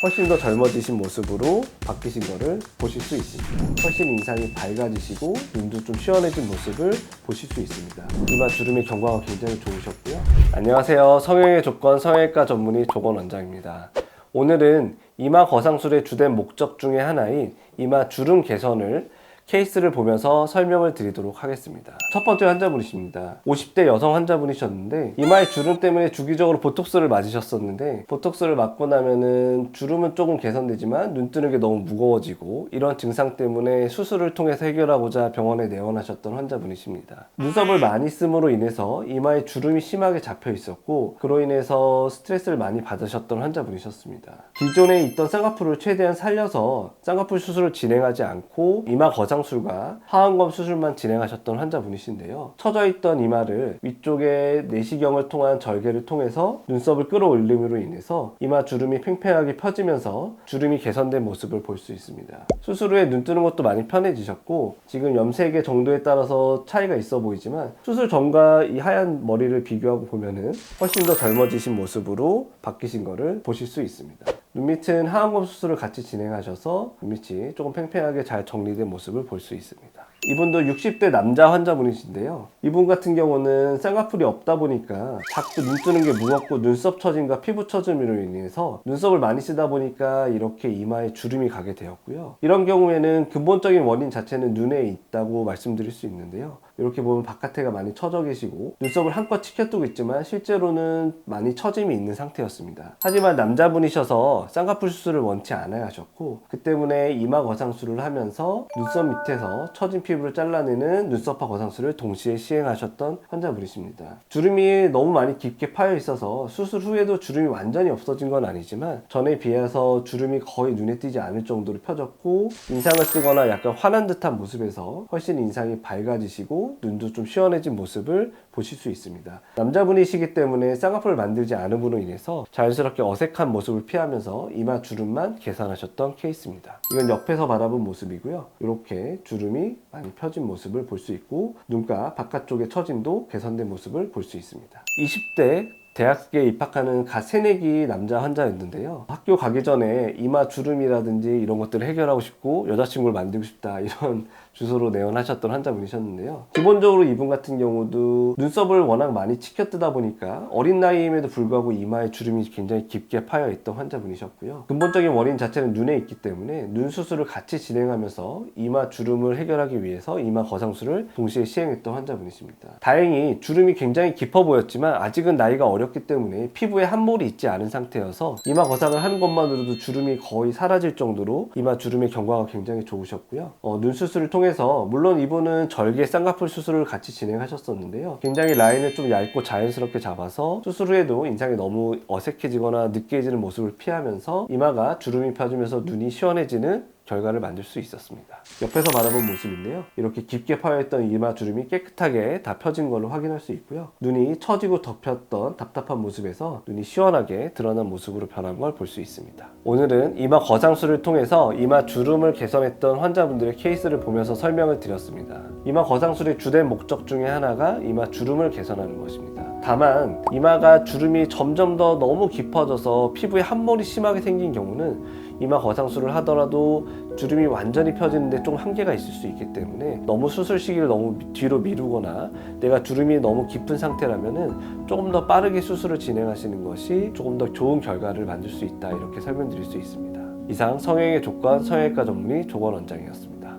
훨씬 더 젊어지신 모습으로 바뀌신 것을 보실 수 있습니다. 훨씬 인상이 밝아지시고 눈도 좀 시원해진 모습을 보실 수 있습니다. 이마 주름의 경과가 굉장히 좋으셨고요. 안녕하세요. 성형의 조건 성형외과 전문의 조건 원장입니다. 오늘은 이마 거상술의 주된 목적 중에 하나인 이마 주름 개선을 케이스를 보면서 설명을 드리도록 하겠습니다. 첫 번째 환자분이십니다. 50대 여성 환자분이셨는데 이마에 주름 때문에 주기적으로 보톡스를 맞으셨었는데 보톡스를 맞고 나면은 주름은 조금 개선되지만 눈 뜨는 게 너무 무거워지고 이런 증상 때문에 수술을 통해서 해결하고자 병원에 내원하셨던 환자분이십니다. 눈썹을 많이 씀으로 인해서 이마에 주름이 심하게 잡혀 있었고 그로 인해서 스트레스를 많이 받으셨던 환자분이셨습니다. 기존에 있던 쌍꺼풀을 최대한 살려서 쌍꺼풀 수술을 진행하지 않고 이마 거상 술과 하안검 수술만 진행하셨던 환자분이신데요. 처져 있던 이마를 위쪽에 내시경을 통한 절개를 통해서 눈썹을 끌어올림으로 인해서 이마 주름이 팽팽하게 펴지면서 주름이 개선된 모습을 볼 수 있습니다. 수술 후에 눈 뜨는 것도 많이 편해지셨고 지금 염색의 정도에 따라서 차이가 있어 보이지만 수술 전과 이 하얀 머리를 비교하고 보면은 훨씬 더 젊어지신 모습으로 바뀌신 것을 보실 수 있습니다. 눈밑은 하안검 수술을 같이 진행하셔서 눈밑이 조금 팽팽하게 잘 정리된 모습을 볼 수 있습니다. 이분도 60대 남자 환자분이신데요. 이분 같은 경우는 쌍꺼풀이 없다 보니까 자꾸 눈 뜨는 게 무겁고 눈썹 처짐과 피부 처짐으로 인해서 눈썹을 많이 쓰다 보니까 이렇게 이마에 주름이 가게 되었고요. 이런 경우에는 근본적인 원인 자체는 눈에 있다고 말씀드릴 수 있는데요. 이렇게 보면 바깥에가 많이 처져 계시고 눈썹을 한껏 치켜뜨고 있지만 실제로는 많이 처짐이 있는 상태였습니다. 하지만 남자분이셔서 쌍꺼풀 수술을 원치 않아야 하셨고 그 때문에 이마 거상술을 하면서 눈썹 밑에서 처진 피부를 잘라내는 눈썹화 거상술을 동시에 시행하셨던 환자분이십니다. 주름이 너무 많이 깊게 파여 있어서 수술 후에도 주름이 완전히 없어진 건 아니지만 전에 비해서 주름이 거의 눈에 띄지 않을 정도로 펴졌고 인상을 쓰거나 약간 환한 듯한 모습에서 훨씬 인상이 밝아지시고 눈도 좀 시원해진 모습을 보실 수 있습니다. 남자분이시기 때문에 쌍꺼풀을 만들지 않은 분으로 인해서 자연스럽게 어색한 모습을 피하면서 이마 주름만 개선하셨던 케이스입니다. 이건 옆에서 바라본 모습이고요. 이렇게 주름이 많이 펴진 모습을 볼 수 있고 눈가 바깥쪽의 처짐도 개선된 모습을 볼 수 있습니다. 20대 대학에 입학하는 갓 새내기 남자 환자였는데요. 학교 가기 전에 이마 주름이라든지 이런 것들을 해결하고 싶고 여자친구를 만들고 싶다 이런 주소로 내원하셨던 환자분이셨는데요. 기본적으로 이분 같은 경우도 눈썹을 워낙 많이 치켜뜨다 보니까 어린 나이임에도 불구하고 이마에 주름이 굉장히 깊게 파여 있던 환자분이셨고요. 근본적인 원인 자체는 눈에 있기 때문에 눈 수술을 같이 진행하면서 이마 주름을 해결하기 위해서 이마 거상술을 동시에 시행했던 환자분이십니다. 다행히 주름이 굉장히 깊어 보였지만 아직은 나이가 어렸기 때문에 피부에 함몰이 있지 않은 상태여서 이마 거상을 하는 것만으로도 주름이 거의 사라질 정도로 이마 주름의 경과가 굉장히 좋으셨고요. 눈 수술을 통해서 물론 이분은 절개 쌍꺼풀 수술을 같이 진행하셨었는데요. 굉장히 라인을 좀 얇고 자연스럽게 잡아서 수술 후에도 인상이 너무 어색해지거나 느끼해지는 모습을 피하면서 이마가 주름이 펴지면서 눈이 시원해지는 결과를 만들 수 있었습니다. 옆에서 바라본 모습인데요. 이렇게 깊게 파여있던 이마 주름이 깨끗하게 다 펴진 걸로 확인할 수 있고요. 눈이 처지고 덮였던 답답한 모습에서 눈이 시원하게 드러난 모습으로 변한 걸 볼 수 있습니다. 오늘은 이마 거상술을 통해서 이마 주름을 개선했던 환자분들의 케이스를 보면서 설명을 드렸습니다. 이마 거상술의 주된 목적 중에 하나가 이마 주름을 개선하는 것입니다. 다만 이마가 주름이 점점 더 너무 깊어져서 피부에 함몰이 심하게 생긴 경우는 이마 거상술을 하더라도 주름이 완전히 펴지는데 좀 한계가 있을 수 있기 때문에 너무 수술 시기를 너무 뒤로 미루거나 내가 주름이 너무 깊은 상태라면은 조금 더 빠르게 수술을 진행하시는 것이 조금 더 좋은 결과를 만들 수 있다 이렇게 설명드릴 수 있습니다. 이상 성형의 조건 성형외과 전문의 조건 원장이었습니다.